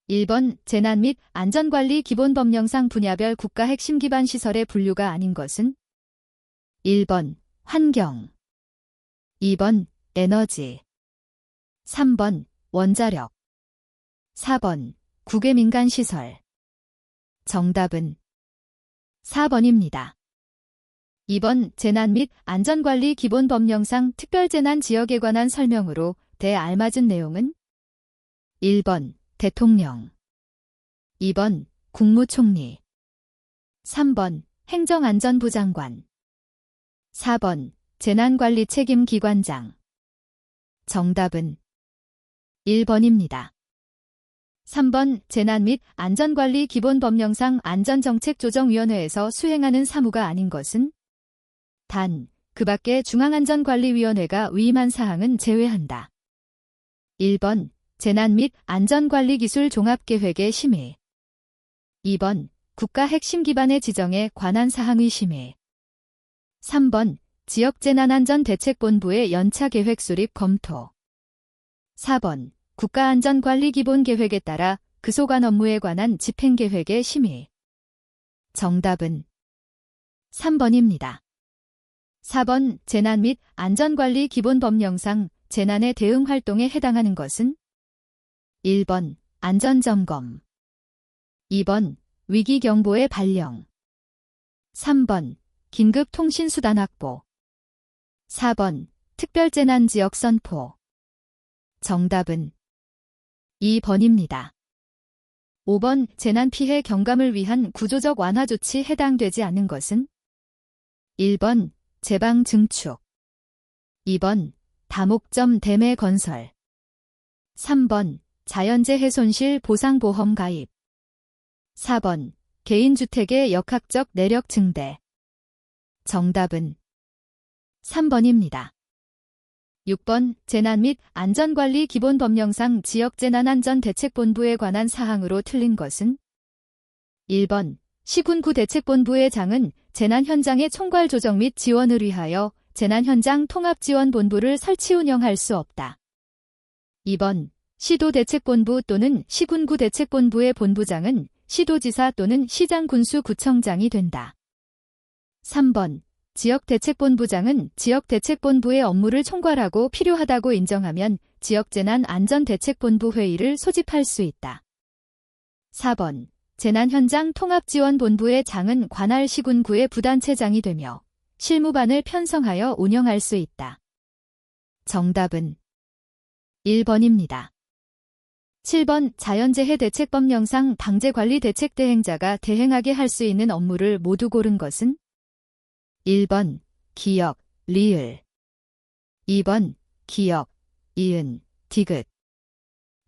1번 재난 및 안전관리 기본법령상 분야별 국가 핵심 기반 시설의 분류가 아닌 것은 1번 환경, 2번 에너지, 3번 원자력, 4번 국외 민간 시설. 정답은 4번입니다. 2번 재난 및 안전관리 기본법령상 특별재난 지역에 관한 설명으로 대알맞은 내용은 1번 대통령, 2번 국무총리, 3번 행정안전부 장관, 4번 재난관리 책임기관장. 정답은 1번입니다. 3번 재난 및 안전관리 기본법령상 안전정책조정위원회에서 수행하는 사무가 아닌 것은 단, 그 밖에 중앙안전관리위원회가 위임한 사항은 제외한다. 1번 재난 및 안전관리기술 종합계획의 심의, 2번 국가 핵심 기반의 지정에 관한 사항의 심의, 3번 지역재난안전대책본부의 연차계획 수립 검토, 4번 국가안전관리기본계획에 따라 그 소관 업무에 관한 집행계획의 심의. 정답은 3번입니다. 4번 재난 및 안전관리 기본법령상 재난에 대응 활동에 해당하는 것은 1번 안전점검, 2번 위기경보의 발령, 3번 긴급통신수단 확보, 4번 특별재난지역 선포. 정답은 2번입니다. 5번 재난피해 경감을 위한 구조적 완화 조치 해당되지 않는 것은 1번 제방 증축, 2번 다목점 댐의 건설, 3번 자연재해 손실 보상보험 가입, 4번 개인주택의 역학적 내력 증대. 정답은 3번입니다. 6번 재난 및 안전관리 기본법령상 지역재난안전대책본부에 관한 사항으로 틀린 것은 1번 시군구 대책본부의 장은 재난 현장의 총괄 조정 및 지원을 위하여 재난 현장 통합지원본부를 설치 운영할 수 없다. 2번 시도 대책본부 또는 시군구 대책본부의 본부장은 시도지사 또는 시장군수구청장이 된다. 3번 지역대책본부장은 지역대책본부의 업무를 총괄하고 필요하다고 인정하면 지역재난안전대책본부 회의를 소집할 수 있다. 4번 재난현장 통합지원본부의 장은 관할 시군구의 부단체장이 되며 실무반을 편성하여 운영할 수 있다. 정답은 1번입니다. 7번 자연재해 대책법령상 방재관리대책 대행자가 대행하게 할 수 있는 업무를 모두 고른 것은 1번 기역, 리을, 2번 기역, 이은, 디귿,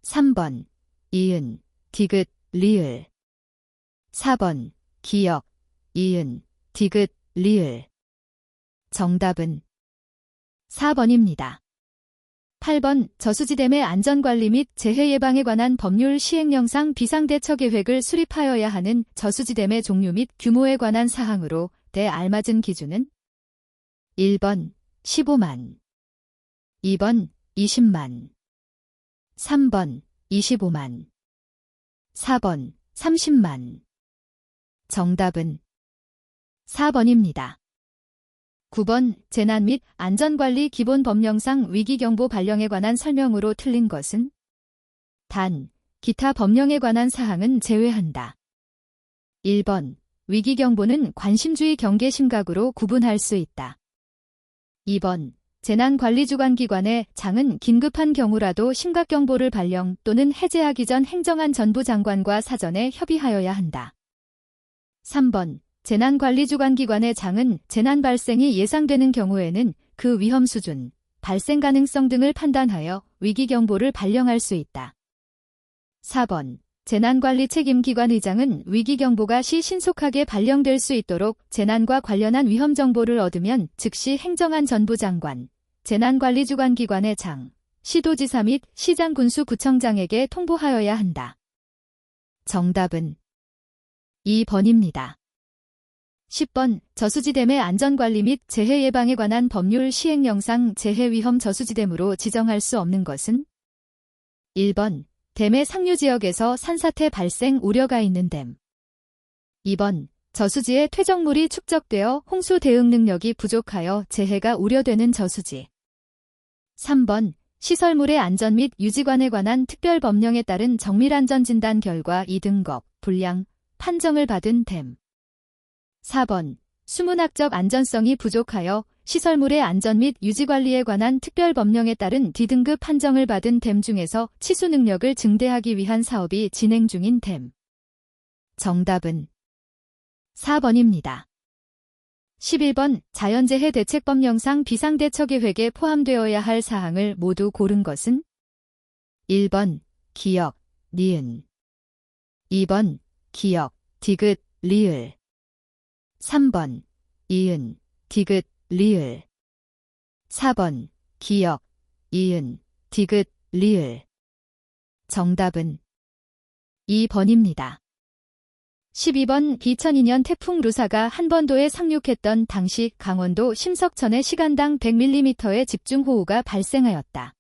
3번 이은, 디귿, 리을, 4번 기역, 이은, 디귿, 리을. 정답은 4번입니다. 8번 저수지댐의 안전관리 및 재해 예방에 관한 법률 시행령상 비상대처계획을 수립하여야 하는 저수지댐의 종류 및 규모에 관한 사항으로 대알맞은 기준은 1번 15만, 2번 20만, 3번 25만, 4번 30만. 정답은 4번입니다. 9번 재난 및 안전관리 기본법령상 위기경보 발령에 관한 설명으로 틀린 것은 단, 기타 법령에 관한 사항은 제외한다. 1번 위기경보는 관심주의 경계 심각으로 구분할 수 있다. 2번 재난관리주관기관의 장은 긴급한 경우라도 심각경보를 발령 또는 해제하기 전 행정안전부 장관과 사전에 협의하여야 한다. 3번 재난관리주관기관의 장은 재난 발생이 예상되는 경우에는 그 위험 수준, 발생 가능성 등을 판단하여 위기경보를 발령할 수 있다. 4번 재난관리 책임기관 의장은 위기경보가 시 신속하게 발령될 수 있도록 재난과 관련한 위험 정보를 얻으면 즉시 행정안전부 장관, 재난관리주관기관의 장, 시도지사 및 시장군수구청장에게 통보하여야 한다. 정답은 2번입니다. 10번 저수지댐의 안전관리 및 재해 예방에 관한 법률 시행령상 재해위험 저수지댐으로 지정할 수 없는 것은 1번 댐의 상류 지역에서 산사태 발생 우려가 있는 댐. 2번, 저수지에 퇴적물이 축적되어 홍수 대응 능력이 부족하여 재해가 우려되는 저수지. 3번, 시설물의 안전 및 유지관에 관한 특별법령에 따른 정밀안전진단 결과 2등급, 불량, 판정을 받은 댐. 4번, 수문학적 안전성이 부족하여 시설물의 안전 및 유지관리에 관한 특별법령에 따른 D등급 판정을 받은 댐 중에서 치수 능력을 증대하기 위한 사업이 진행 중인 댐. 정답은 4번입니다. 11번, 자연재해 대책법령상 비상대처계획에 포함되어야 할 사항을 모두 고른 것은? 1번, 기역, 니은. 2번, 기역, 디귿, 리을. 3번, 이은, 디귿, 리을. 4번, 기역, 이은, 디귿, 리을. 정답은 2번입니다. 12번, 2002년 태풍 루사가 한번도에 상륙했던 당시 강원도 심석천에 시간당 100mm의 집중호우가 발생하였다.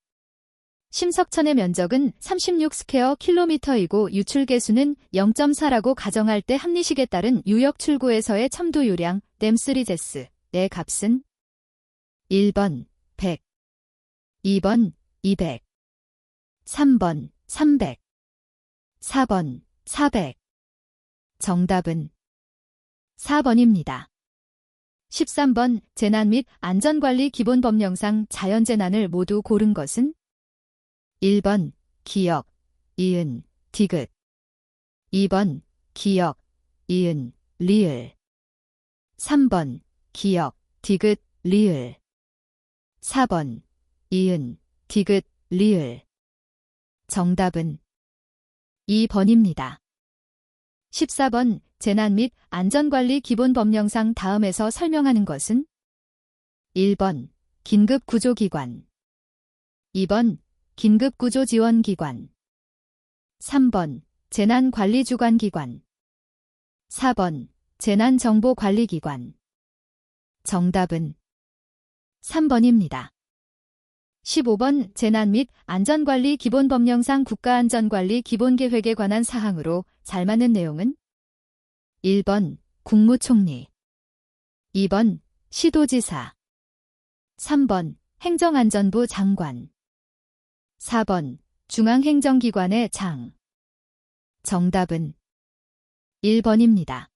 심석천의 면적은 36스퀘어킬로미터이고 유출개수는 0.4라고 가정할 때 합리식에 따른 유역 출구에서의 첨도유량 댐3제스의 값은? 1번 100, 2번 200, 3번 300, 4번 400. 정답은 4번입니다. 13번, 재난 및 안전관리 기본법령상 자연재난을 모두 고른 것은? 1번, 기역, 이은, 디귿. 2번, 기역, 이은, 리을. 3번, 기역, 디귿, 리을. 4번, 이은, 디귿, 리을. 정답은 2번입니다. 14번, 재난 및 안전관리 기본법령상 다음에서 설명하는 것은? 1번, 긴급구조기관. 2번, 긴급구조지원기관. 3번, 재난관리주관기관. 4번, 재난정보관리기관. 정답은 3번입니다. 15번, 재난 및 안전관리 기본법령상 국가안전관리 기본계획에 관한 사항으로 잘 맞는 내용은? 1번, 국무총리. 2번, 시도지사. 3번, 행정안전부 장관. 4번, 중앙행정기관의 장. 정답은 1번입니다.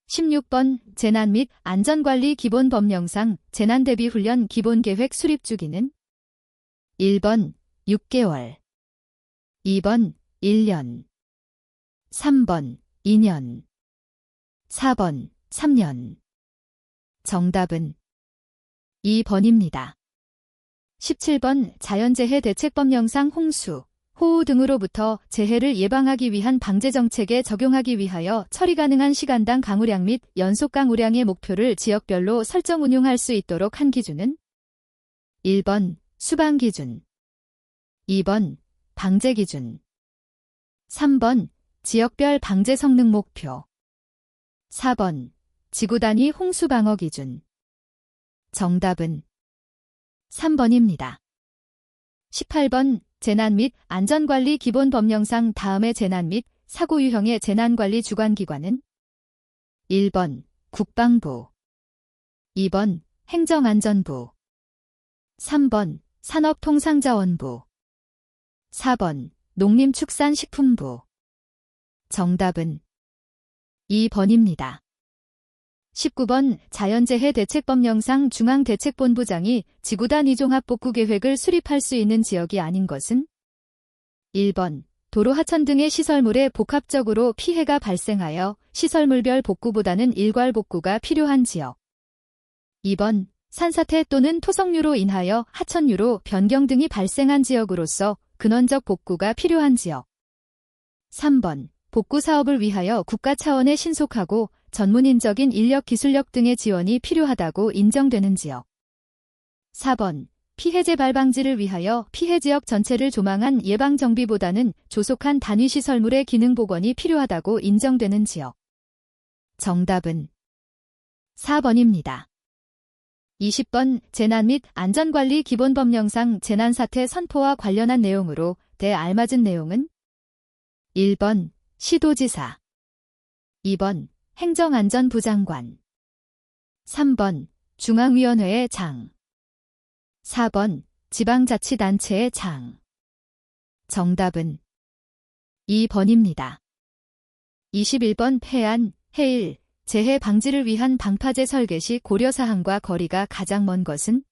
16번, 재난 및 안전관리 기본법령상 재난대비훈련 기본계획 수립 주기는? 1번, 6개월. 2번, 1년. 3번, 2년. 4번, 3년. 정답은 2번입니다. 17번, 자연재해 대책법령상 홍수, 호우 등으로부터 재해를 예방하기 위한 방제정책에 적용하기 위하여 처리 가능한 시간당 강우량 및 연속 강우량의 목표를 지역별로 설정 운용할 수 있도록 한 기준은? 1번, 수방기준. 2번, 방제기준. 3번, 지역별 방제 성능 목표. 4번, 지구단위 홍수방어기준. 정답은 3번입니다. 18번, 재난 및 안전관리 기본법령상 다음의 재난 및 사고 유형의 재난관리 주관기관은? 1번, 국방부. 2번, 행정안전부. 3번, 산업통상자원부. 4번, 농림축산식품부. 정답은 2번입니다. 19번, 자연재해 대책법령상 중앙대책본부장이 지구단 종합복구계획을 수립할 수 있는 지역이 아닌 것은? 1번, 도로 하천 등의 시설물에 복합적으로 피해가 발생하여 시설물별 복구보다는 일괄 복구가 필요한 지역. 2번, 산사태 또는 토성류로 인하여 하천류로 변경 등이 발생한 지역으로서 근원적 복구가 필요한 지역. 3번, 복구 사업을 위하여 국가 차원의 신속하고 전문인적인 인력 기술력 등의 지원이 필요하다고 인정되는 지역. 4번, 피해 재발 방지를 위하여 피해 지역 전체를 조망한 예방 정비보다는 조속한 단위 시설물의 기능 복원이 필요하다고 인정되는 지역. 정답은 4번입니다. 20번, 재난 및 안전관리 기본법령상 재난사태 선포와 관련한 내용으로 대알맞은 내용은 1번 시도지사, 2번 행정안전부 장관, 3번 중앙위원회의 장, 4번 지방자치단체의 장. 정답은 2번입니다. 21번 해안, 해일, 재해 방지를 위한 방파제 설계 시 고려사항과 거리가 가장 먼 것은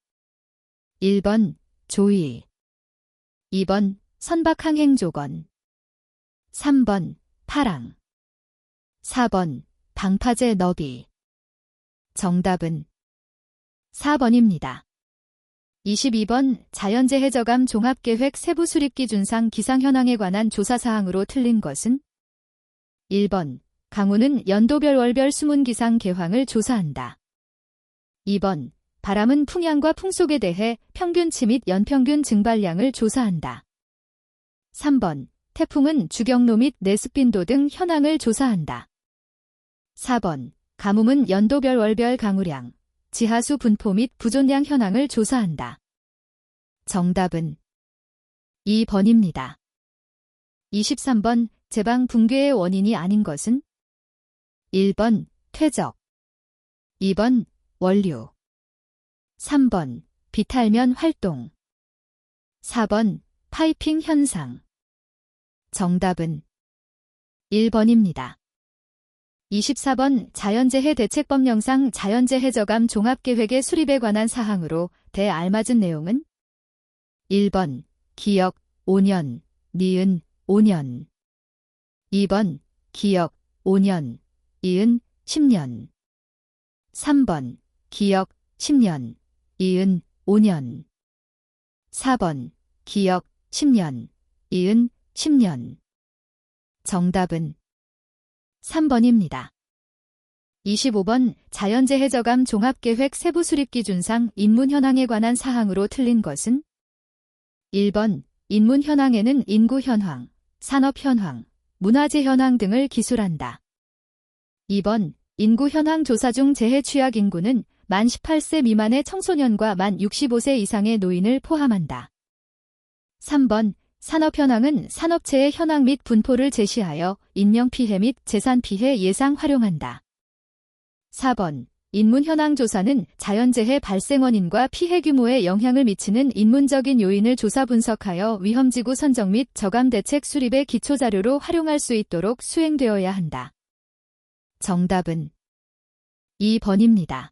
1번 조이, 2번 선박항행조건, 3번 파랑, 4번 방파제 너비. 정답은 4번입니다. 22번 자연재해 저감 종합계획 세부 수립기준상 기상현황에 관한 조사사항으로 틀린 것은 1번 강우는 연도별 월별 수문기상 개황을 조사한다. 2번 바람은 풍향과 풍속에 대해 평균치 및 연평균 증발량을 조사한다. 3번 태풍은 주경로 및 내습빈도 등 현황을 조사한다. 4번 가뭄은 연도별 월별 강우량, 지하수 분포 및 부존량 현황을 조사한다. 정답은 2번입니다. 23번 제방 붕괴의 원인이 아닌 것은 1번 퇴적, 2번 원류, 3번 비탈면 활동, 4번 파이핑 현상. 정답은 1번입니다. 24번 자연재해 대책법령상 자연재해 저감 종합계획의 수립에 관한 사항으로 대알맞은 내용은 1번 기역 5년, 니은 5년, 2번 기역 5년, 이은 10년, 3번 기역 10년, 이은 5년, 4번 기역 10년, 이은 10년. 정답은 3번입니다. 25번 자연재해 저감 종합계획 세부 수립기준상 인문 현황에 관한 사항으로 틀린 것은 1번 인문 현황에는 인구 현황, 산업 현황, 문화재 현황 등을 기술한다. 2번 인구 현황 조사 중 재해 취약 인구는 만 18세 미만의 청소년과 만 65세 이상의 노인을 포함한다. 3번 산업 현황은 산업체의 현황 및 분포를 제시하여 인명피해 및 재산피해 예상 활용한다. 4번 인문 현황 조사는 자연재해 발생 원인과 피해 규모에 영향을 미치는 인문적인 요인을 조사 분석하여 위험지구 선정 및 저감 대책 수립의 기초자료로 활용할 수 있도록 수행되어야 한다. 정답은 2번입니다.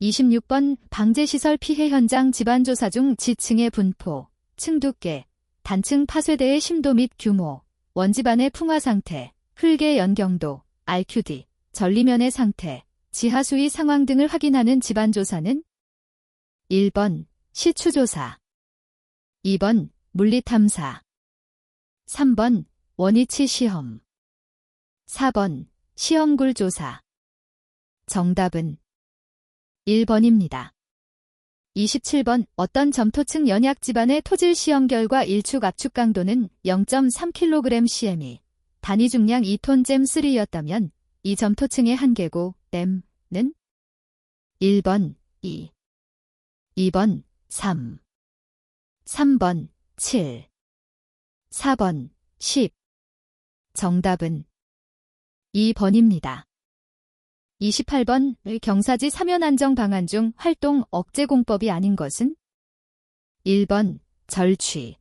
26번 방제시설 피해 현장 집안조사 중 지층의 분포, 층 두께, 단층 파쇄대의 심도 및 규모, 원지반의 풍화 상태, 흙의 연경도, RQD, 전리면의 상태, 지하수위 상황 등을 확인하는 집안조사는 1번 시추조사, 2번 물리탐사, 3번 원위치 시험, 4번 시험굴 조사. 정답은 1번입니다. 27번 어떤 점토층 연약 지반의 토질 시험 결과 일축 압축 강도는 0.3kg/cm이 단위 중량 2톤 잼3였다면 이 점토층의 한계고 댐는 1번 2, 2번 3, 3번 7, 4번 10. 정답은 2번입니다. 28번 경사지 사면 안정 방안 중 활동 억제 공법이 아닌 것은 1번 절취,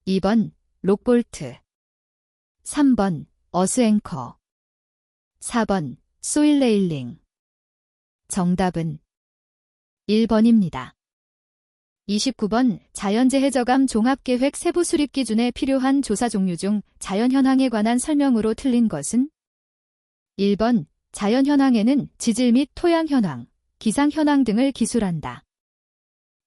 2번 록볼트, 3번 어스앵커, 4번 소일 레일링. 정답은 1번입니다. 29번 자연재해 저감 종합계획 세부 수립 기준에 필요한 조사 종류 중 자연현황에 관한 설명으로 틀린 것은 1번 자연현황에는 지질 및 토양현황, 기상현황 등을 기술한다.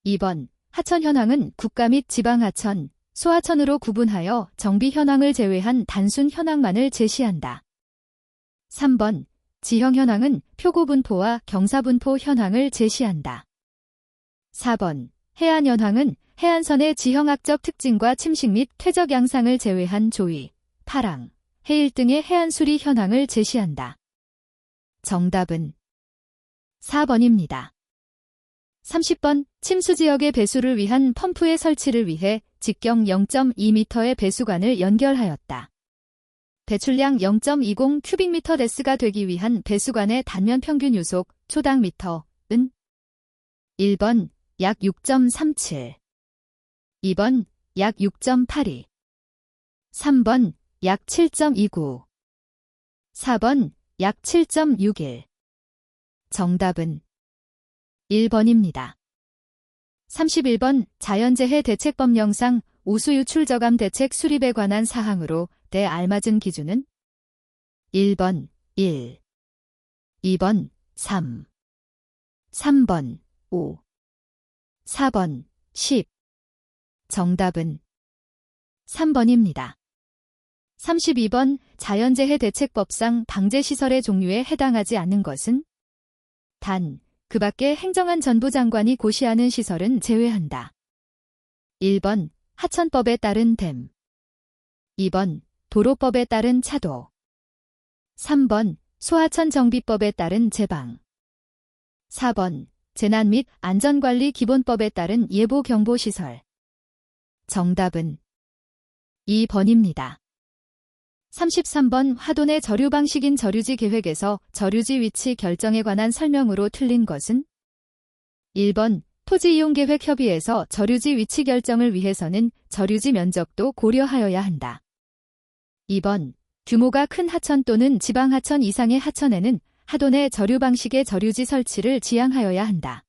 2번 하천현황은 국가 및 지방하천, 소하천으로 구분하여 정비현황을 제외한 단순 현황만을 제시한다. 3번 지형현황은 표고분포와 경사분포 현황을 제시한다. 4번 해안현황은 해안선의 지형학적 특징과 침식 및 퇴적 양상을 제외한 조위, 파랑, 해일 등의 해안수리 현황을 제시한다. 정답은 4번입니다. 30번 침수지역의 배수를 위한 펌프의 설치를 위해 직경 0.2m의 배수관을 연결하였다. 배출량 0.20 큐빅미터 데스가 되기 위한 배수관의 단면 평균 유속 초당 미터은 1번 약 6.37, 2번 약 6.82, 3번 약 7.29, 4번 약 7.61. 정답은 1번입니다. 31번 자연재해 대책법령상 오수유출 저감 대책 수립에 관한 사항으로 대 알맞은 기준은 1번 1, 2번 3, 3번 5, 4번 10. 정답은 3번입니다. 32번 자연재해 대책법상 방제시설의 종류에 해당하지 않는 것은 단, 그 밖에 행정안 전부 장관이 고시하는 시설은 제외한다. 1번 하천법에 따른 댐, 2번 도로법에 따른 차도, 3번 소하천 정비법에 따른 제방, 4번 재난 및 안전관리 기본법에 따른 예보 경보 시설. 정답은 2번입니다. 33번 하돈의 저류 방식인 저류지 계획에서 저류지 위치 결정에 관한 설명으로 틀린 것은 1번 토지이용계획 협의에서 저류지 위치 결정을 위해서는 저류지 면적도 고려하여야 한다. 2번 규모가 큰 하천 또는 지방하천 이상의 하천에는 하돈의 저류 방식의 저류지 설치를 지향하여야 한다.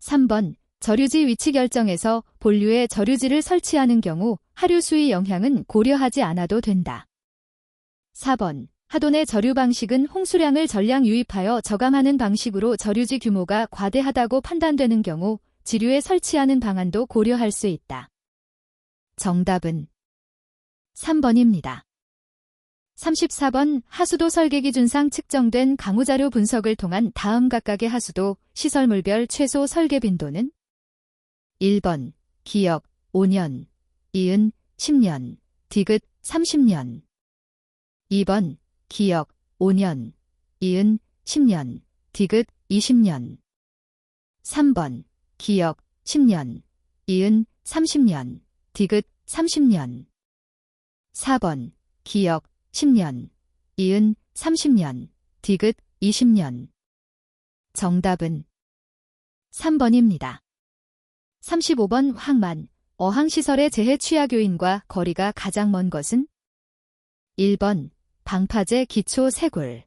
3번 저류지 위치 결정에서 본류에 저류지를 설치하는 경우 하류 수위 영향은 고려하지 않아도 된다. 4번 하돈의 저류 방식은 홍수량을 전량 유입하여 저감하는 방식으로 저류지 규모가 과대하다고 판단되는 경우 지류에 설치하는 방안도 고려할 수 있다. 정답은 3번입니다. 34번 하수도 설계기준상 측정된 강우자료 분석을 통한 다음 각각의 하수도 시설물별 최소 설계 빈도는 1번 기역 5년, 이은 10년, 디귿 30년. 2번 기역 5년, 이은 10년, 디귿 20년. 3번 기역 10년, 이은 30년, 디귿 30년. 4번 기역 10년, 이은 30년, 디귿 20년. 정답은 3번입니다. 35번 항만, 어항시설의 재해 취약 요인과 거리가 가장 먼 것은 1번 방파제 기초 세굴,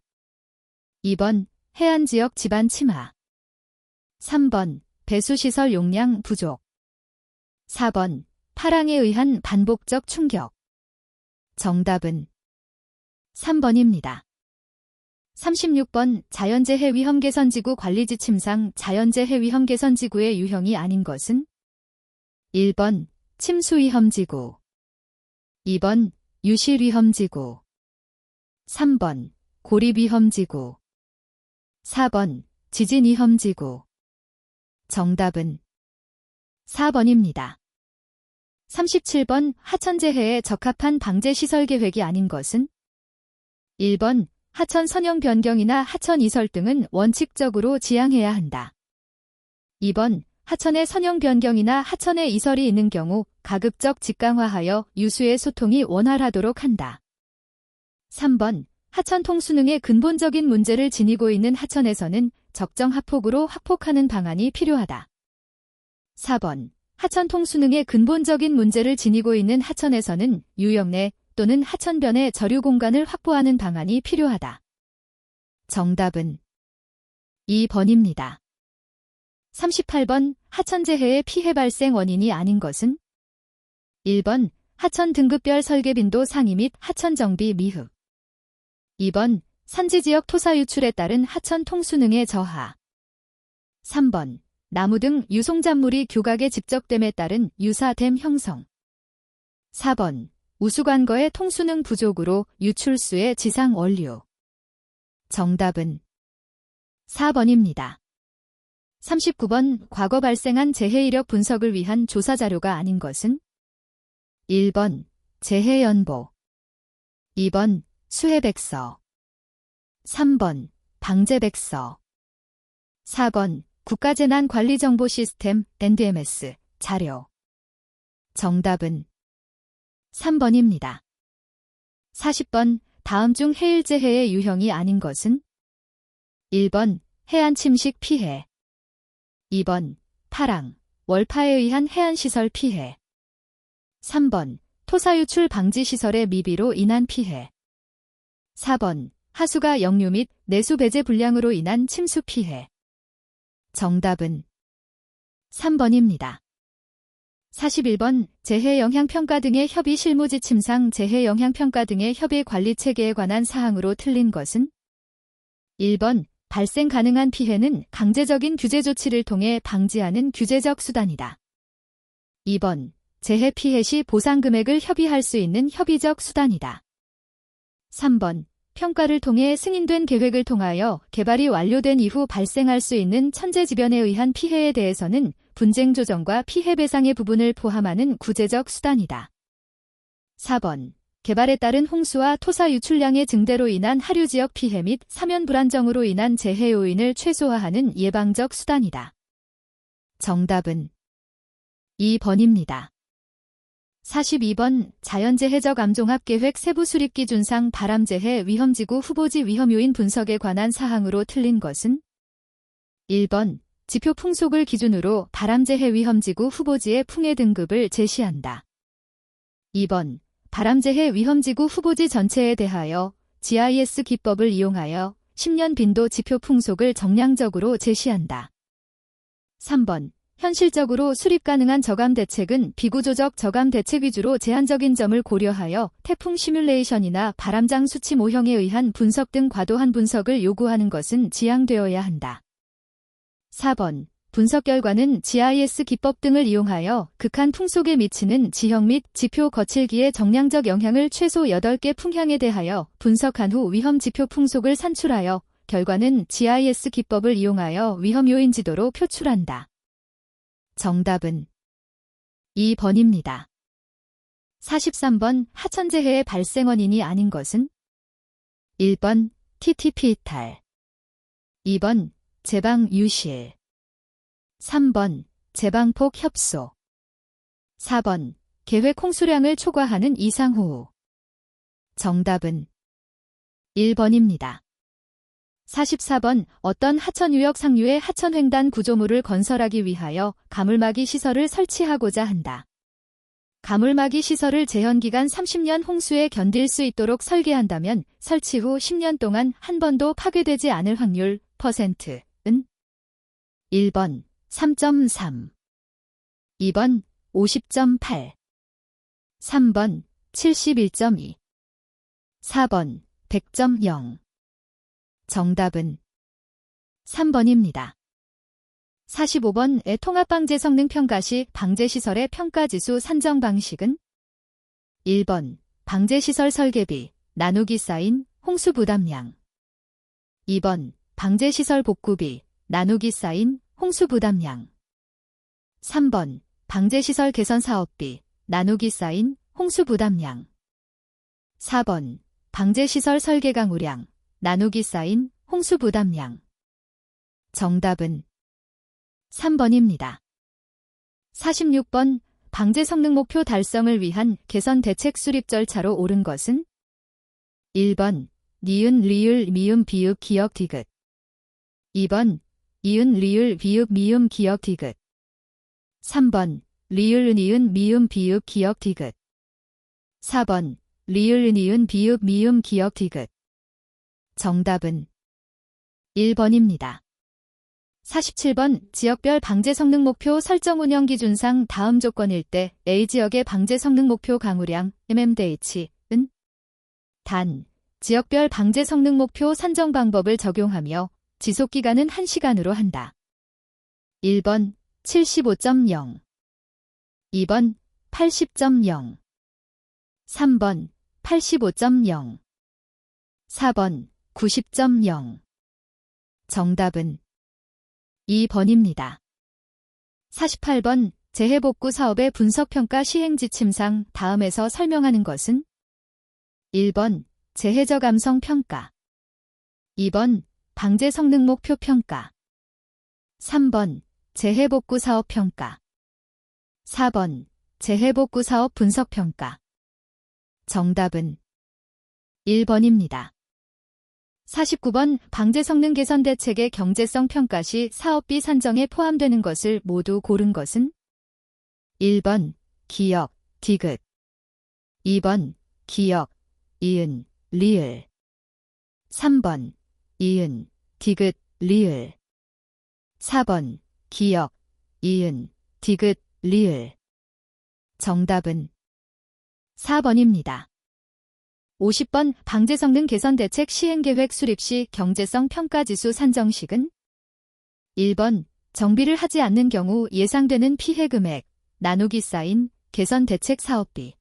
2번 해안지역 지반 침하, 3번 배수시설 용량 부족, 4번 파랑에 의한 반복적 충격. 정답은 3번입니다. 36번 자연재해 위험개선지구 관리지침상 자연재해 위험개선지구의 유형이 아닌 것은 1번 침수위험지구, 2번 유실위험지구, 3번 고립위험지구, 4번 지진위험지구. 정답은 4번입니다. 37번 하천재해에 적합한 방제시설 계획이 아닌 것은 1번 하천 선형 변경이나 하천 이설 등은 원칙적으로 지향해야 한다. 2번 하천의 선형 변경이나 하천의 이설이 있는 경우 가급적 직강화하여 유수의 소통이 원활하도록 한다. 3번 하천 통수능의 근본적인 문제를 지니고 있는 하천에서는 적정 하폭으로 확폭하는 방안이 필요하다. 4번 하천 통수능의 근본적인 문제를 지니고 있는 하천에서는 유역 내 또는 하천변의 저류 공간을 확보하는 방안이 필요하다. 정답은 2번입니다. 38번 하천재해의 피해 발생 원인이 아닌 것은 1번 하천 등급별 설계 빈도 상위 및 하천 정비 미흡, 2번 산지지역 토사 유출에 따른 하천 통수능의 저하, 3번 나무 등 유송작물이 규각에 집적됨에 따른 유사댐 형성, 4번 우수관거의 통수능 부족으로 유출수의 지상 원류. 정답은 4번입니다. 39번 과거 발생한 재해 이력 분석을 위한 조사 자료가 아닌 것은 1번 재해연보, 2번 수해백서, 3번 방제백서, 4번 국가재난관리정보시스템 NDMS 자료. 정답은 3번입니다. 40번 다음 중 해일재해의 유형이 아닌 것은? 1번 해안 침식 피해 2번 파랑, 월파에 의한 해안시설 피해 3번 토사유출 방지시설의 미비로 인한 피해 4번 하수가 역류 및 내수 배제 불량으로 인한 침수 피해 정답은 3번입니다. 41번 재해영향평가 등의 협의 실무지침상 재해영향평가 등의 협의 관리체계에 관한 사항으로 틀린 것은? 1번 발생 가능한 피해는 강제적인 규제 조치를 통해 방지하는 규제적 수단이다. 2번 재해 피해 시 보상 금액을 협의할 수 있는 협의적 수단이다. 3번 평가를 통해 승인된 계획을 통하여 개발이 완료된 이후 발생할 수 있는 천재지변에 의한 피해에 대해서는 분쟁 조정과 피해 배상의 부분을 포함하는 구제적 수단이다. 4번 개발에 따른 홍수와 토사 유출량의 증대로 인한 하류 지역 피해 및 사면 불안정으로 인한 재해 요인을 최소화하는 예방적 수단이다. 정답은 2번입니다. 42번 자연재해적 암종합계획 세부수립기준상 바람재해 위험지구 후보지 위험요인 분석에 관한 사항으로 틀린 것은? 1번 지표 풍속을 기준으로 바람재해 위험지구 후보지의 풍해 등급을 제시한다. 2번 바람재해 위험지구 후보지 전체에 대하여 GIS 기법을 이용하여 10년 빈도 지표 풍속을 정량적으로 제시한다. 3번 현실적으로 수립 가능한 저감 대책은 비구조적 저감 대책 위주로 제한적인 점을 고려하여 태풍 시뮬레이션이나 바람장 수치 모형에 의한 분석 등 과도한 분석을 요구하는 것은 지양되어야 한다. 4번 분석 결과는 GIS 기법 등을 이용하여 극한 풍속에 미치는 지형 및 지표 거칠기의 정량적 영향을 최소 8개 풍향에 대하여 분석한 후 위험 지표 풍속을 산출하여 결과는 GIS 기법을 이용하여 위험 요인 지도로 표출한다. 정답은 2번입니다. 43번 하천재해의 발생 원인이 아닌 것은? 1번 TTP 이탈 2번 제방 유실 3번 제방폭 협소 4번 계획 홍수량을 초과하는 이상호우 정답은 1번입니다. 44번 어떤 하천유역 상류에 하천횡단 구조물을 건설하기 위하여 가물막이 시설을 설치하고자 한다. 가물막이 시설을 재현기간 30년 홍수에 견딜 수 있도록 설계한다면 설치 후 10년 동안 한 번도 파괴되지 않을 확률 %은 1번 3.3 2번 50.8 3번 71.2 4번 100.0 정답은 3번입니다. 45번의 통합방제 성능평가 시 방제시설의 평가지수 산정 방식은? 1번 방제시설 설계비, 나누기 사인, 홍수부담량 2번 방제시설 복구비, 나누기 사인, 홍수부담량 3번 방제시설 개선사업비, 나누기 사인, 홍수부담량 4번 방제시설 설계강우량, 나누기 사인, 홍수부담량 정답은 3번입니다. 46번 방제 성능 목표 달성을 위한 개선 대책 수립 절차로 옳은 것은? 1번 니은 리을 미음 비읍 기역 디귿 2번 이은 리을 비읍 미음 기역 디귿 3번 리을 니은 미음 비읍 기역 디귿 4번 리을 니은 비읍 미음 기역 디귿 정답은 1번입니다. 47번 지역별 방제 성능 목표 설정 운영 기준상 다음 조건일 때 A지역의 방제 성능 목표 강우량 MMDH은 단 지역별 방제 성능 목표 산정 방법을 적용하며 지속기간은 1시간으로 한다. 1번 75.0 2번 80.0 3번 85.0 4번 90.0 정답은 2번입니다. 48번 재해복구 사업의 분석평가 시행지침상 다음에서 설명하는 것은? 1번 재해적 암성 평가 2번 방제 성능 목표 평가 3번 재해복구 사업 평가 4번 재해복구 사업 분석평가. 정답은 1번입니다. 49번 방제 성능 개선 대책의 경제성 평가 시 사업비 산정에 포함되는 것을 모두 고른 것은 1번 기역, 디귿 2번 기역, 이은, 리을 3번 이은, 디귿, 리을 4번 기역, 이은, 디귿, 리을. 정답은 4번입니다. 50번 방제 성능 개선 대책 시행계획 수립 시 경제성 평가지수 산정식은 1번 정비를 하지 않는 경우 예상되는 피해 금액 나누기 쌓인 개선 대책 사업비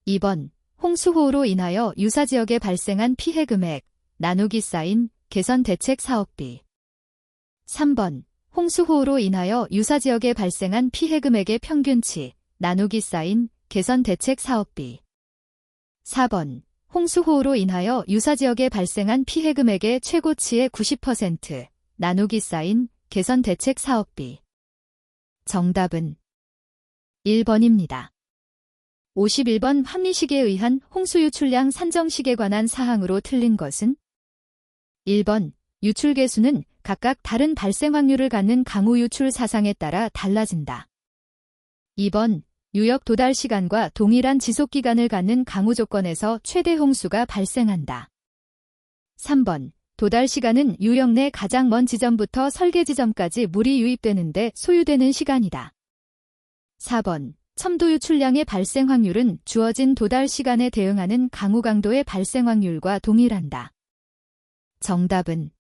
2번 홍수호우로 인하여 유사지역에 발생한 피해 금액 나누기 쌓인 개선 대책 사업비 3번 홍수호우로 인하여 유사지역에 발생한 피해 금액의 평균치 나누기 쌓인 개선 대책 사업비 4번 홍수호우로 인하여 유사지역에 발생한 피해 금액의 최고치의 90% 나누기 쌓인 개선 대책 사업비. 정답은 1번입니다. 51번 합리식에 의한 홍수 유출량 산정식에 관한 사항으로 틀린 것은 1번 유출 개수는 각각 다른 발생 확률을 갖는 강우 유출 사상에 따라 달라진다. 2번 유역 도달 시간과 동일한 지속 기간을 갖는 강우 조건에서 최대 홍수가 발생한다. 3번 도달 시간은 유역 내 가장 먼 지점부터 설계 지점까지 물이 유입되는 데 소요되는 시간이다. 4번 첨도 유출량의 발생 확률은 주어진 도달 시간에 대응하는 강우 강도의 발생 확률과 동일한다. 정답은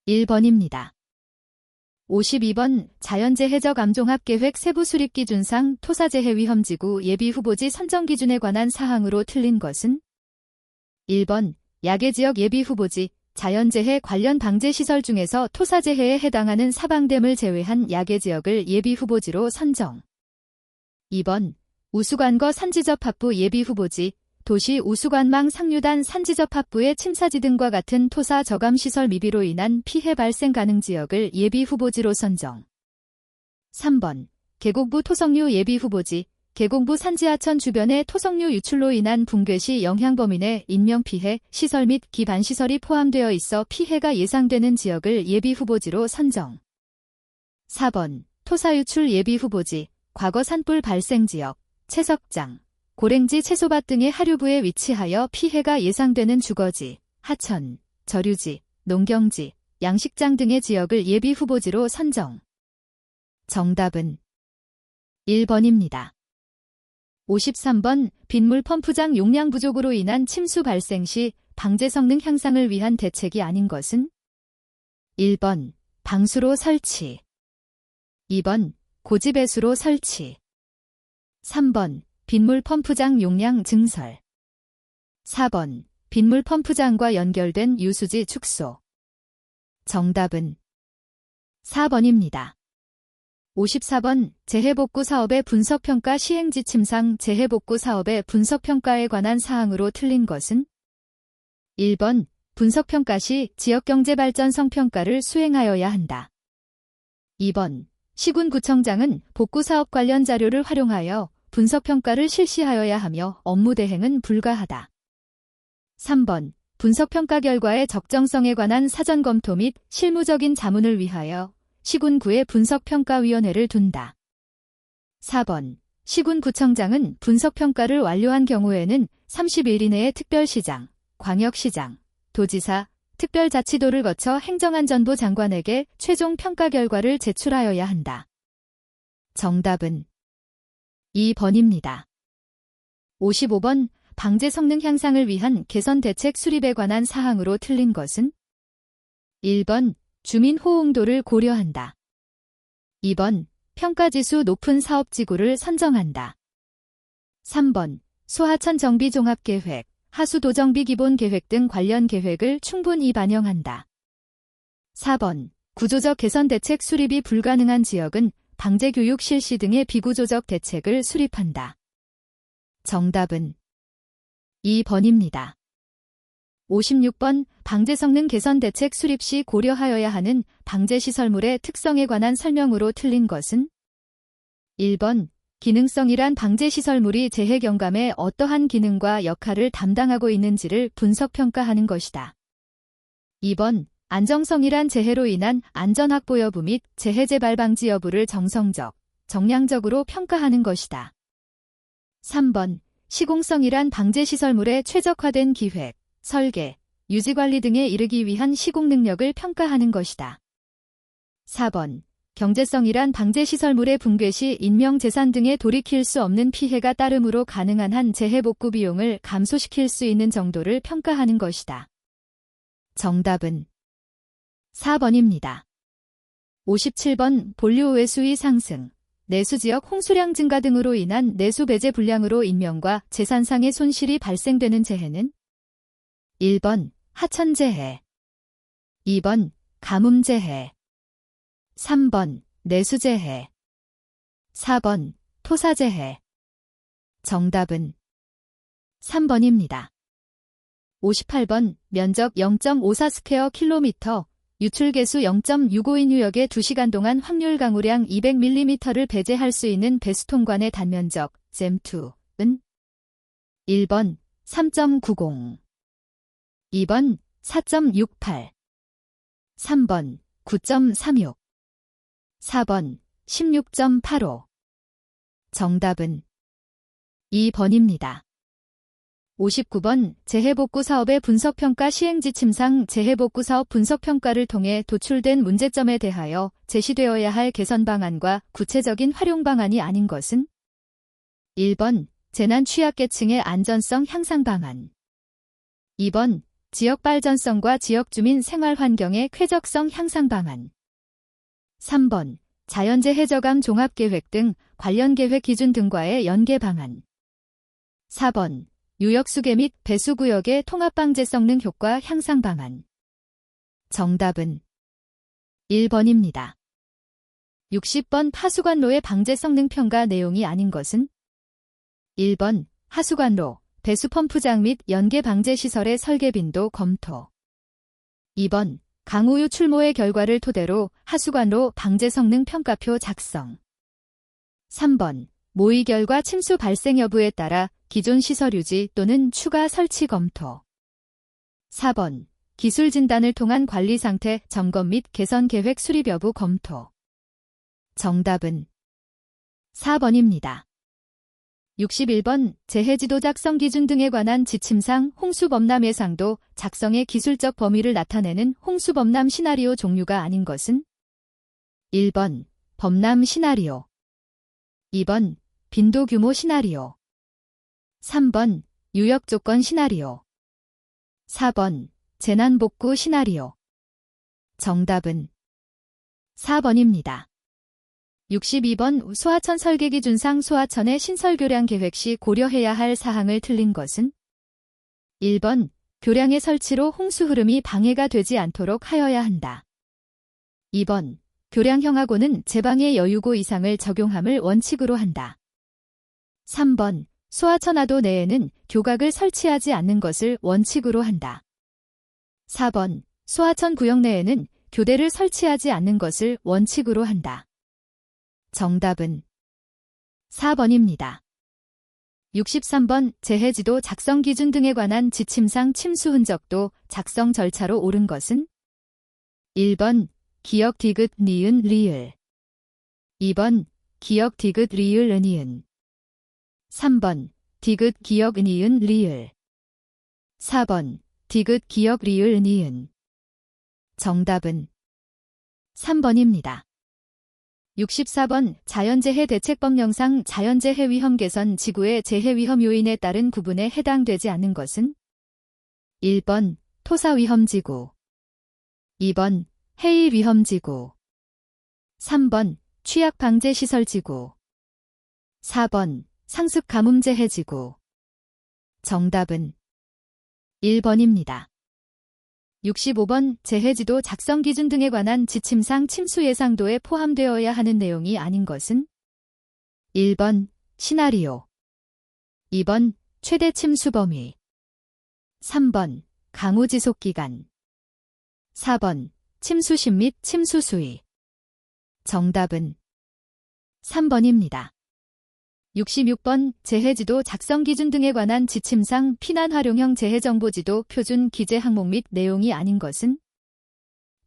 1번입니다. 52번 자연재해적 암종합계획 세부수립기준상 토사재해위험지구 예비후보지 선정기준에 관한 사항으로 틀린 것은 1번 야계지역 예비후보지 자연재해 관련 방제시설 중에서 토사재해에 해당하는 사방댐을 제외한 야계지역을 예비후보지로 선정 2번 우수관거 산지접합부 예비후보지 도시 우수관망 상류단 산지접합부의 침사지 등과 같은 토사 저감시설 미비로 인한 피해 발생 가능 지역을 예비후보지로 선정 3번 계곡부 토석류 예비후보지 계곡부 산지하천 주변의 토석류 유출로 인한 붕괴 시 영향범위 내 인명피해, 시설 및 기반시설이 포함되어 있어 피해가 예상되는 지역을 예비후보지로 선정 4번 토사유출 예비후보지 과거 산불 발생지역, 채석장, 고랭지 채소밭 등의 하류부에 위치하여 피해가 예상되는 주거지, 하천, 저류지, 농경지, 양식장 등의 지역을 예비후보지로 선정. 정답은 1번입니다. 53번 빗물 펌프장 용량 부족으로 인한 침수 발생 시 방제 성능 향상을 위한 대책이 아닌 것은 1번 방수로 설치 2번 고지배수로 설치 3번 빗물 펌프장 용량 증설 4번 빗물 펌프장과 연결된 유수지 축소. 정답은 4번입니다. 54번 재해복구 사업의 분석평가 시행지침상 재해복구 사업의 분석평가에 관한 사항으로 틀린 것은 1번 분석평가 시 지역경제발전성 평가를 수행하여야 한다. 2번 시군구청장은 복구사업 관련 자료를 활용하여 분석평가를 실시하여야 하며 업무 대행은 불가하다. 3번 분석평가 결과의 적정성에 관한 사전 검토 및 실무적인 자문을 위하여 시군구의 분석평가위원회를 둔다. 4번 시군구청장은 분석평가를 완료한 경우에는 30일 이내에 특별시장, 광역시장, 도지사, 특별자치도를 거쳐 행정안전부 장관에게 최종 평가 결과를 제출하여야 한다. 정답은 2번입니다. 55번 방제 성능 향상을 위한 개선 대책 수립에 관한 사항으로 틀린 것은 1번 주민 호응도를 고려한다. 2번 평가지수 높은 사업지구를 선정한다. 3번 소하천 정비 종합계획, 하수도정비 기본계획 등 관련 계획을 충분히 반영한다. 4번 구조적 개선 대책 수립이 불가능한 지역은 방제교육 실시 등의 비구조적 대책을 수립한다. 정답은 2번입니다. 56번 방제 성능 개선 대책 수립 시 고려하여야 하는 방제시설물의 특성에 관한 설명으로 틀린 것은 1번 기능성이란 방제시설물이 재해 경감에 어떠한 기능과 역할을 담당하고 있는지를 분석평가하는 것이다. 2번, 안정성이란 재해로 인한 안전 확보 여부 및 재해 재발 방지 여부를 정성적, 정량적으로 평가하는 것이다. 3번, 시공성이란 방제시설물의 최적화된 기획, 설계, 유지관리 등에 이르기 위한 시공 능력을 평가하는 것이다. 4번, 경제성이란 방제시설물의 붕괴 시 인명재산 등에 돌이킬 수 없는 피해가 따름으로 가능한 한 재해복구 비용을 감소시킬 수 있는 정도를 평가하는 것이다. 정답은 4번입니다. 57번 본류오의 수위 상승, 내수지역 홍수량 증가 등으로 인한 내수 배제 불량으로 인명과 재산상의 손실이 발생되는 재해는 1번 하천재해, 2번 가뭄재해, 3번 내수재해, 4번 토사재해. 정답은 3번입니다. 58번 면적 0.54스퀘어 유출개수 0.652인유역에 2시간 동안 확률 강우량 200mm를 배제할 수 있는 배수통관의 단면적 잼2은 1번 3.90, 2번 4.68, 3번 9.36, 4번 16.85. 정답은 2번입니다. 59번 재해복구 사업의 분석평가 시행지침상 재해복구 사업 분석평가를 통해 도출된 문제점에 대하여 제시되어야 할 개선 방안과 구체적인 활용 방안이 아닌 것은 1번 재난 취약계층의 안전성 향상 방안, 2번 지역 발전성과 지역 주민 생활 환경의 쾌적성 향상 방안, 3번 자연재해 저감 종합계획 등 관련 계획 기준 등과의 연계 방안, 4번 유역수계 및 배수구역의 통합방제 성능 효과 향상 방안. 정답은 1번입니다. 60번 하수관로의 방제 성능 평가 내용이 아닌 것은 1번 하수관로, 배수펌프장 및 연계 방제 시설의 설계 빈도 검토, 2번 강우유 출모의 결과를 토대로 하수관로 방제 성능 평가표 작성, 3번 모의 결과 침수 발생 여부에 따라 기존 시설 유지 또는 추가 설치 검토, 4번 기술 진단을 통한 관리 상태 점검 및 개선 계획 수립 여부 검토. 정답은 4번입니다. 61번 재해지도 작성 기준 등에 관한 지침상 홍수범람 예상도 작성의 기술적 범위를 나타내는 홍수범람 시나리오 종류가 아닌 것은 1번 범람 시나리오, 2번 빈도 규모 시나리오, 3번 유역조건 시나리오, 4번 재난복구 시나리오. 정답은 4번입니다. 62번 소하천 설계기준상 소하천의 신설교량 계획 시 고려해야 할 사항을 틀린 것은 1번 교량의 설치로 홍수 흐름이 방해가 되지 않도록 하여야 한다. 2번 교량형하고는 제방의 여유고 이상을 적용함을 원칙으로 한다. 3번 소하천하도 내에는 교각을 설치하지 않는 것을 원칙으로 한다. 4번 소하천 구역 내에는 교대를 설치하지 않는 것을 원칙으로 한다. 정답은 4번입니다. 63번 재해지도 작성 기준 등에 관한 지침상 침수 흔적도 작성 절차로 옳은 것은 1번 기역 디귿 니은 리을, 2번 기역 디귿 리을 은이은, 3번 디귿 기역 니은 리을, 4번 디귿 기역 리을 은이은. 정답은 3번입니다. 64번 자연재해 대책법령상 자연재해 위험 개선 지구의 재해 위험 요인에 따른 구분에 해당되지 않는 것은 1번 토사 위험지구, 2번 해일 위험지구, 3번 취약방제시설지구, 4번 상습 가뭄재해지구. 정답은 1번입니다. 65번 재해지도 작성 기준 등에 관한 지침상 침수 예상도에 포함되어야 하는 내용이 아닌 것은 1번 시나리오, 2번 최대 침수 범위, 3번 강우 지속 기간, 4번 침수심 및 침수 수위. 정답은 3번입니다. 66번 재해지도 작성 기준 등에 관한 지침상 피난 활용형 재해정보지도 표준 기재 항목 및 내용이 아닌 것은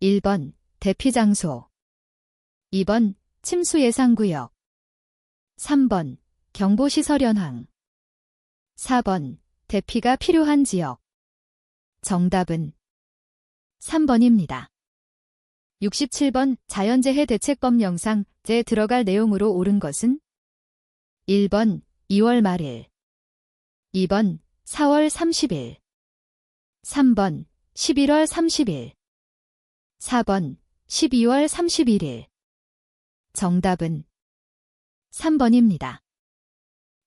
1번 대피 장소, 2번 침수 예상구역, 3번 경보시설 현황, 4번 대피가 필요한 지역. 정답은 3번입니다. 67번 자연재해 대책법 영상에 들어갈 내용으로 옳은 것은 1번 2월 말일, 2번 4월 30일, 3번 11월 30일, 4번 12월 31일. 정답은 3번입니다.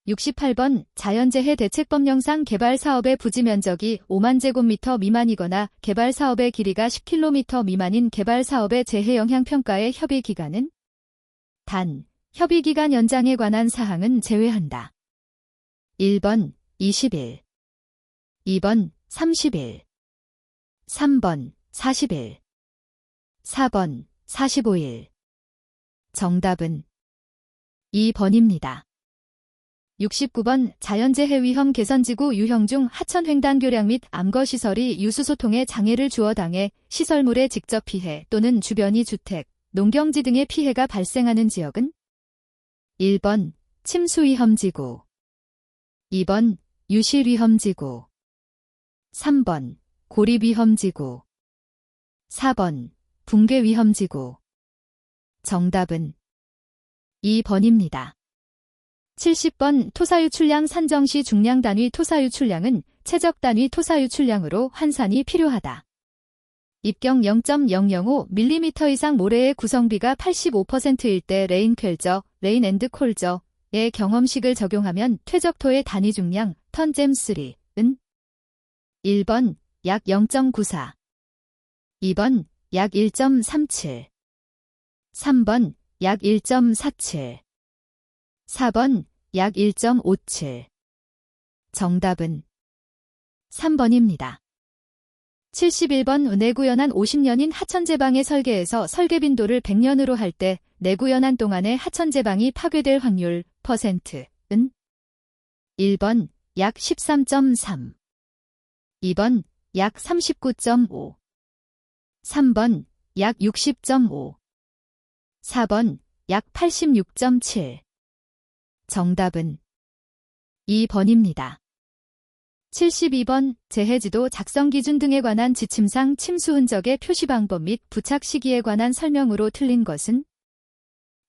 68번 자연재해 대책법 영상 개발 사업의 부지 면적이 5만 제곱미터 미만이거나 개발 사업의 길이가 10km 미만인 개발 사업의 재해 영향 평가의 협의 기간은 단 협의 기간 연장에 관한 사항은 제외한다. 1번 20일, 2번 30일, 3번 40일, 4번 45일. 정답은 2번입니다. 69번 자연재해 위험 개선지구 유형 중 하천 횡단 교량 및 암거시설이 유수소통에 장애를 주어 당해 시설물의 직접 피해 또는 주변이 주택, 농경지 등의 피해가 발생하는 지역은 1번 침수 위험지구, 2번 유실 위험지구, 3번 고립 위험지구, 4번 붕괴 위험지구. 정답은 2번입니다. 70번 토사유출량 산정 시 중량 단위 토사유출량은 최적 단위 토사유출량으로 환산이 필요하다. 입경 0.005mm 이상 모래의 구성비가 85%일 때 레인퀄저, 레인앤드콜저의 경험식을 적용하면 퇴적토의 단위 중량 턴잼3은 1번 약 0.94, 2번 약 1.37, 3번 약 1.47, 4번 약 1.57. 정답은 3번입니다. 71번 내구연한 50년인 하천제방의 설계에서 설계 빈도를 100년으로 할 때 내구연한 동안의 하천제방이 파괴될 확률 %은 1번 약 13.3, 2번 약 39.5, 3번 약 60.5, 4번 약 86.7. 정답은 2번입니다. 72번 재해지도 작성 기준 등에 관한 지침상 침수 흔적의 표시 방법 및 부착 시기에 관한 설명으로 틀린 것은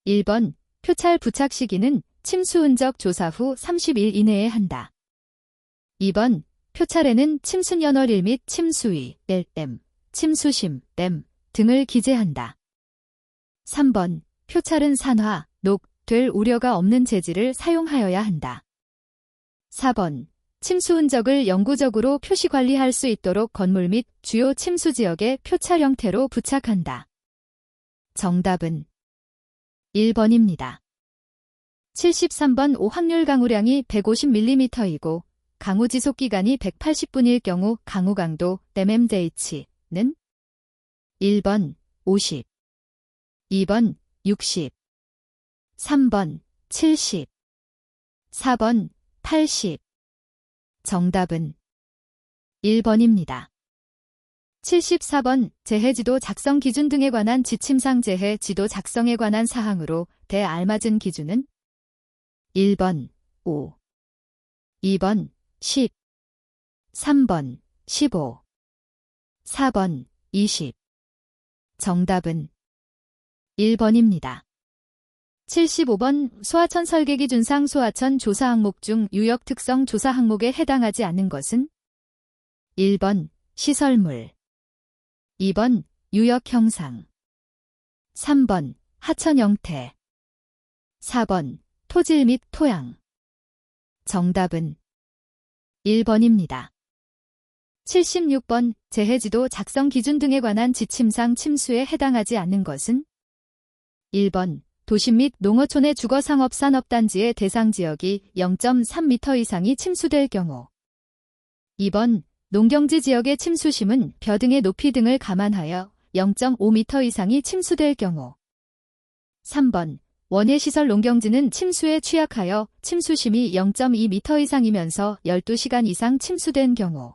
1번 표찰 부착 시기는 침수 흔적 조사 후 30일 이내에 한다. 2번 표찰에는 침수연월일 및 침수위, LM, 침수심, M 등을 기재한다. 3번 표찰은 산화, 녹, 될 우려가 없는 재질을 사용하여야 한다. 4번 침수 흔적을 영구적으로 표시 관리할 수 있도록 건물 및 주요 침수 지역에 표찰 형태로 부착한다. 정답은 1번입니다. 73번 오확률 강우량이 150mm이고 강우 지속 기간이 180분일 경우 강우 강도 MMDH는 1번 50, 2번 60, 3번 70, 4번 80. 정답은 1번입니다. 74번 재해지도 작성 기준 등에 관한 지침상 재해지도 작성에 관한 사항으로 대알맞은 기준은 1번 5, 2번 10, 3번 15, 4번 20. 정답은 1번입니다. 75번 소하천 설계기준상 소하천 조사 항목 중 유역 특성 조사 항목에 해당하지 않는 것은 1번 시설물, 2번 유역 형상, 3번 하천 형태, 4번 토질 및 토양. 정답은 1번입니다. 76번 재해지도 작성 기준 등에 관한 지침상 침수에 해당하지 않는 것은 1번 도심 및 농어촌의 주거상업산업단지의 대상 지역이 0.3m 이상이 침수될 경우, 2번 농경지 지역의 침수심은 벼 등의 높이 등을 감안하여 0.5m 이상이 침수될 경우, 3번 원예시설 농경지는 침수에 취약하여 침수심이 0.2m 이상이면서 12시간 이상 침수된 경우.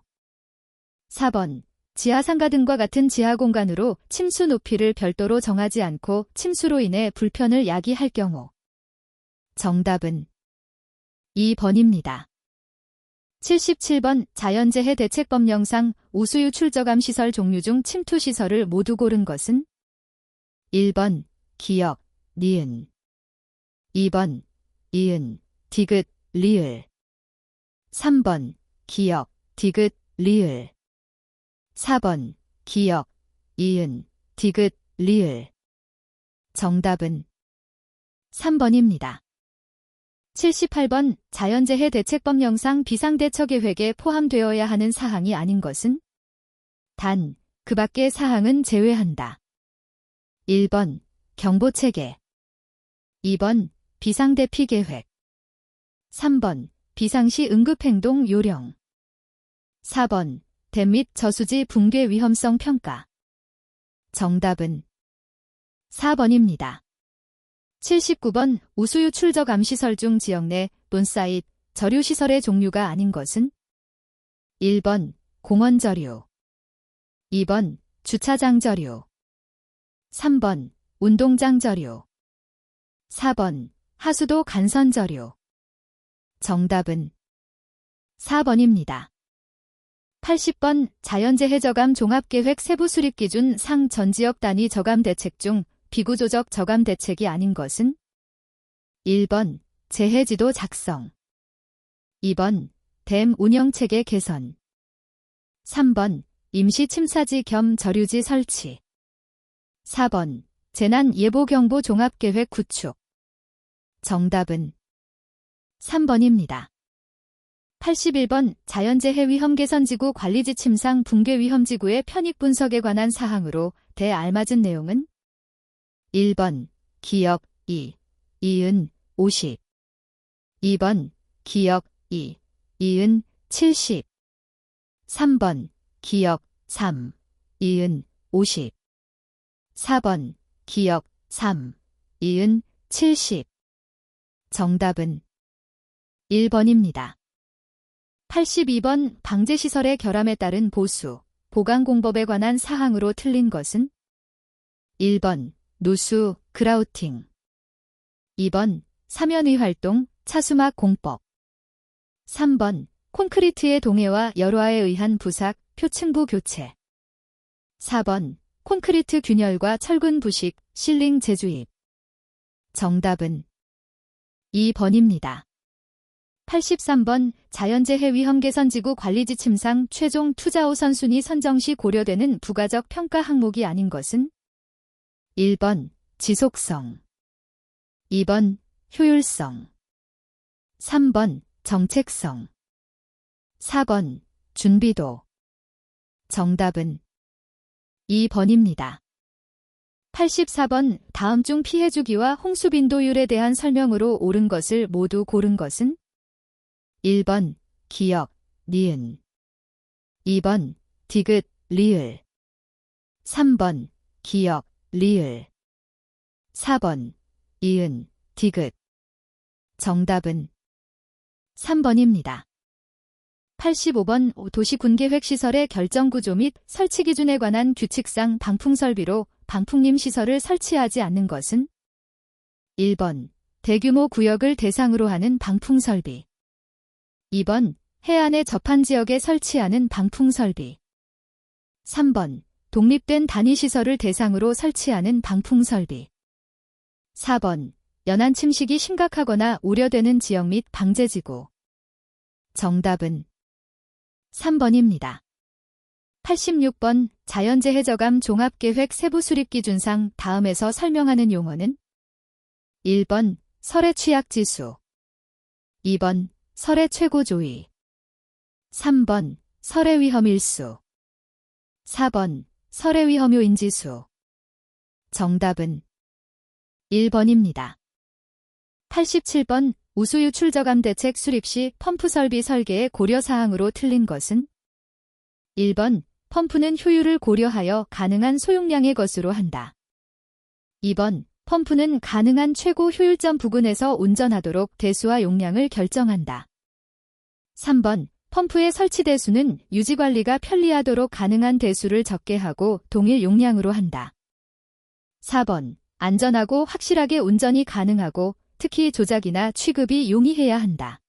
4번. 지하상가 등과 같은 지하공간으로 침수 높이를 별도로 정하지 않고 침수로 인해 불편을 야기할 경우. 정답은 2번입니다. 77번. 자연재해 대책법령상 우수유 출저감 시설 종류 중 침투시설을 모두 고른 것은? 1번. 기역, 니은. 2번. 이은, 디귿, 리을. 3번. 기역, 디귿, 리을. 4번. 기역, 이은, 디귿, 리을. 정답은 3번입니다. 78번. 자연재해 대책법령상 비상대처계획에 포함되어야 하는 사항이 아닌 것은? 단, 그 밖의 사항은 제외한다. 1번. 경보체계. 2번. 비상대피계획. 3번. 비상시 응급행동 요령. 4번. 댐 및 저수지 붕괴 위험성 평가. 정답은 4번입니다. 79번. 우수유 출저감 시설 중 지역 내 논사잇, 저류시설의 종류가 아닌 것은? 1번. 공원저류. 2번. 주차장저류. 3번. 운동장저류. 4번. 하수도 간선저류. 정답은 4번입니다. 80번. 자연재해 저감 종합계획 세부 수립 기준 상 전지역 단위 저감 대책 중 비구조적 저감 대책이 아닌 것은? 1번. 재해지도 작성. 2번. 댐 운영체계 개선. 3번. 임시 침사지 겸 저류지 설치. 4번. 재난예보경보 종합계획 구축. 정답은 3번입니다. 81번. 자연재해 위험개선지구 관리지침상 붕괴위험지구의 편익 분석에 관한 사항으로 대알맞은 내용은? 1번. 기역 2, 이은 50. 2번. 기역 2, 이은 70. 3번. 기역 3, 이은 50. 4번. 기역 3, 이은 70. 정답은 1번입니다. 82번. 방제시설의 결함에 따른 보수, 보강공법에 관한 사항으로 틀린 것은? 1번. 누수, 그라우팅. 2번. 사면의 활동, 차수막 공법. 3번. 콘크리트의 동해와 열화에 의한 부삭, 표층부 교체. 4번. 콘크리트 균열과 철근 부식, 실링 재주입. 정답은 2번입니다. 83번. 자연재해 위험개선지구 관리지침상 최종 투자 우선순위 선정 시 고려되는 부가적 평가 항목이 아닌 것은? 1번. 지속성. 2번. 효율성. 3번. 정책성. 4번. 준비도. 정답은 2번입니다. 84번. 다음 중 피해 주기와 홍수 빈도율에 대한 설명으로 옳은 것을 모두 고른 것은? 1번. 기역, 니은. 2번. 디귿, 리을. 3번. 기역, 리을. 4번. 이은, 디귿. 정답은 3번입니다. 85번. 도시군계획시설의 결정구조 및 설치 기준에 관한 규칙상 방풍설비로 방풍림 시설을 설치하지 않는 것은? 1번. 대규모 구역을 대상으로 하는 방풍설비. 2번. 해안에 접한 지역에 설치하는 방풍설비. 3번. 독립된 단위시설을 대상으로 설치하는 방풍설비. 4번. 연안 침식이 심각하거나 우려되는 지역 및 방제지구. 정답은 3번입니다. 86번. 자연재해 저감 종합계획 세부 수립 기준상 다음에서 설명하는 용어는? 1번. 설해 취약지수. 2번. 설해 최고조위. 3번. 설해 위험일수. 4번. 설해 위험요 인지수. 정답은 1번입니다. 87번. 우수유 출저감 대책 수립 시 펌프 설비 설계의 고려사항으로 틀린 것은? 1번. 펌프는 효율을 고려하여 가능한 소용량의 것으로 한다. 2번. 펌프는 가능한 최고 효율점 부근에서 운전하도록 대수와 용량을 결정한다. 3번. 펌프의 설치 대수는 유지관리가 편리하도록 가능한 대수를 적게 하고 동일 용량으로 한다. 4번. 안전하고 확실하게 운전이 가능하고 특히 조작이나 취급이 용이해야 한다.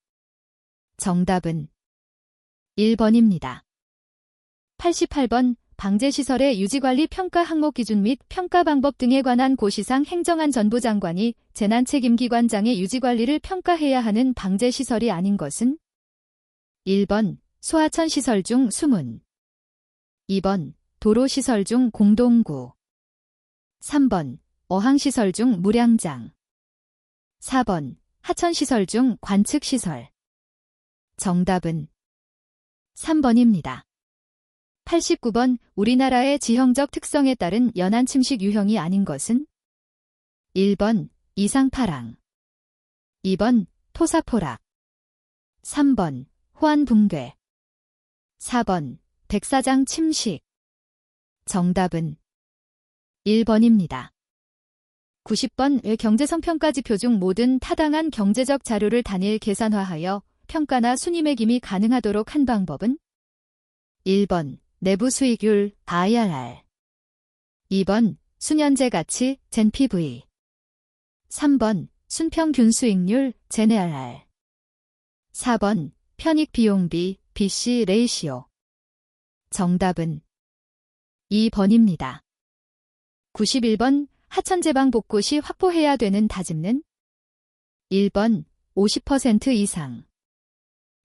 정답은 1번입니다. 88번. 방제시설의 유지관리 평가 항목 기준 및 평가 방법 등에 관한 고시상 행정안 전부 장관이 재난책임기관장의 유지관리를 평가해야 하는 방제시설이 아닌 것은? 1번. 소하천 시설 중 수문. 2번. 도로시설 중 공동구. 3번. 어항시설 중 무량장. 4번. 하천시설 중 관측시설. 정답은 3번입니다. 89번. 우리나라의 지형적 특성에 따른 연안 침식 유형이 아닌 것은? 1번. 이상파랑. 2번. 토사포락. 3번. 호안붕괴. 4번. 백사장 침식. 정답은 1번입니다. 90번. 경제성평가지표 중 모든 타당한 경제적 자료를 단일 계산화하여 평가나 순위매김이 가능하도록 한 방법은? 1번. 내부 수익률 IRR. 2번. 순현재 가치 GNPV. 3번. 순평균 수익률 GNRR. 4번. 편익 비용비 BC 레이시오. 정답은 2번입니다. 91번. 하천 제방 복구 시 확보해야 되는 다짐는? 1번. 50% 이상.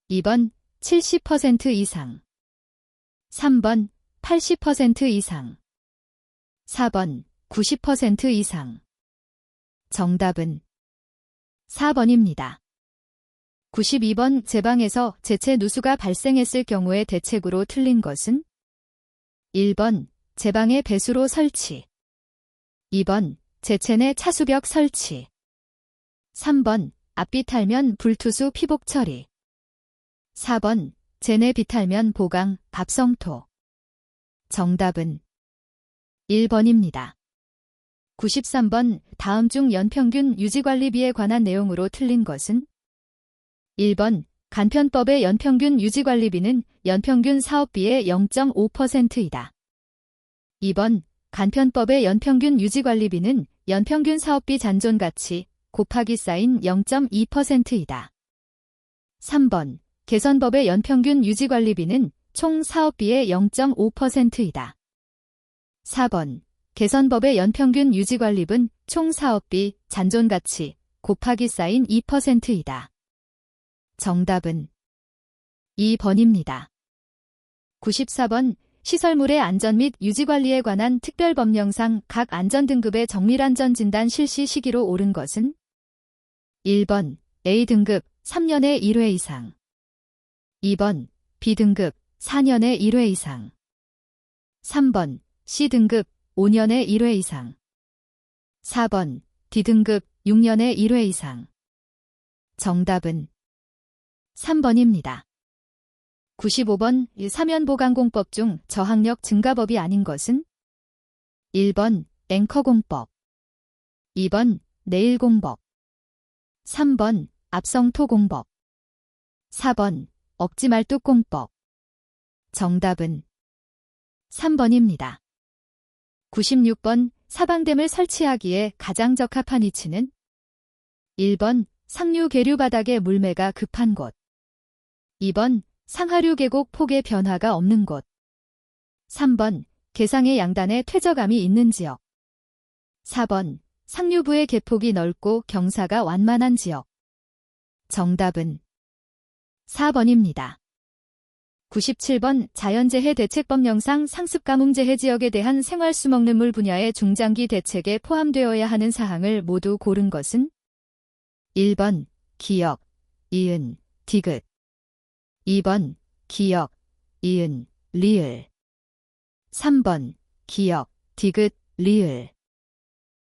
2번. 70% 이상. 3번. 80% 이상. 4번. 90% 이상. 정답은 4번입니다. 92번. 제방에서 제체 누수가 발생했을 경우의 대책으로 틀린 것은? 1번. 제방의 배수로 설치. 2번. 제체 내 차수벽 설치. 3번. 앞비탈면 불투수 피복 처리. 4번. 제내 비탈면 보강, 밥성토. 정답은 1번입니다. 93번. 다음 중 연평균 유지관리비에 관한 내용으로 틀린 것은? 1번. 간편법의 연평균 유지관리비는 연평균 사업비의 0.5%이다. 2번. 간편법의 연평균 유지관리비는 연평균 사업비 잔존가치 곱하기 쌓인 0.2%이다. 3번. 개선법의 연평균 유지관리비는 총 사업비의 0.5%이다. 4번. 개선법의 연평균 유지관리비는 총 사업비 잔존가치 곱하기 쌓인 2%이다. 정답은 2번입니다. 94번. 시설물의 안전 및 유지관리에 관한 특별법령상 각 안전등급의 정밀안전진단 실시 시기로 옳은 것은? 1번. A등급 3년에 1회 이상. 2번. B등급 4년에 1회 이상. 3번. C등급 5년에 1회 이상. 4번. D등급 6년에 1회 이상. 정답은 3번입니다. 95번. 사면보강공법 중 저항력 증가법이 아닌 것은? 1번. 앵커공법. 2번. 내일공법. 3번. 압성토공법. 4번. 억지말뚝공법. 정답은 3번입니다. 96번. 사방댐을 설치하기에 가장 적합한 위치는? 1번. 상류 계류 바닥에 물매가 급한 곳. 2번. 상하류 계곡 폭의 변화가 없는 곳. 3번. 계상의 양단에 퇴적암이 있는 지역. 4번. 상류부의 계폭이 넓고 경사가 완만한 지역. 정답은 4번입니다. 97번. 자연재해 대책법령상 상습가뭄재해 지역에 대한 생활수먹는 물 분야의 중장기 대책에 포함되어야 하는 사항을 모두 고른 것은? 1번. 기역, 이은, 디귿. 2번. 기역, 이은, 리을. 3번. 기역, 디귿, 리을.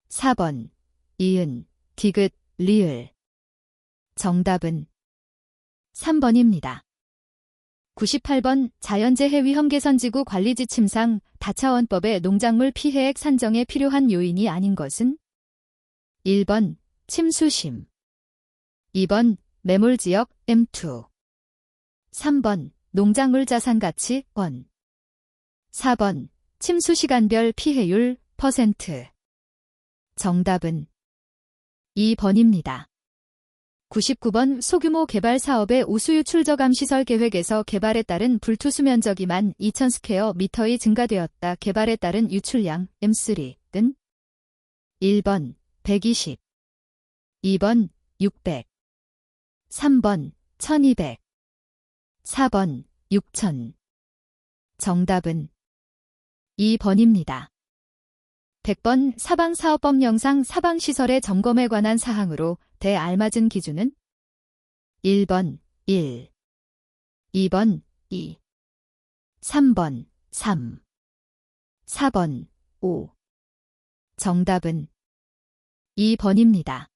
4번. 이은, 디귿, 리을. 정답은 3번입니다. 98번. 자연재해 위험개선지구 관리지침상 다차원법의 농작물 피해액 산정에 필요한 요인이 아닌 것은? 1번 침수심, 2번 매몰지역 M2, 3번 농작물 자산가치 원, 4번 침수시간별 피해율 %. 정답은 2번입니다. 99번 소규모 개발 사업의 우수유 출저감 시설 계획에서 개발에 따른 불투수 면적이 12,000스퀘어미터이 증가되었다. 개발에 따른 유출량 M3는 1번 120, 2번 600, 3번 1200, 4번 6000. 정답은 2번입니다. 100번 사방사업법 영상 사방시설의 점검에 관한 사항으로 대알맞은 기준은 1번 1, 2번 2, 3번 3, 4번 5. 정답은 2번입니다.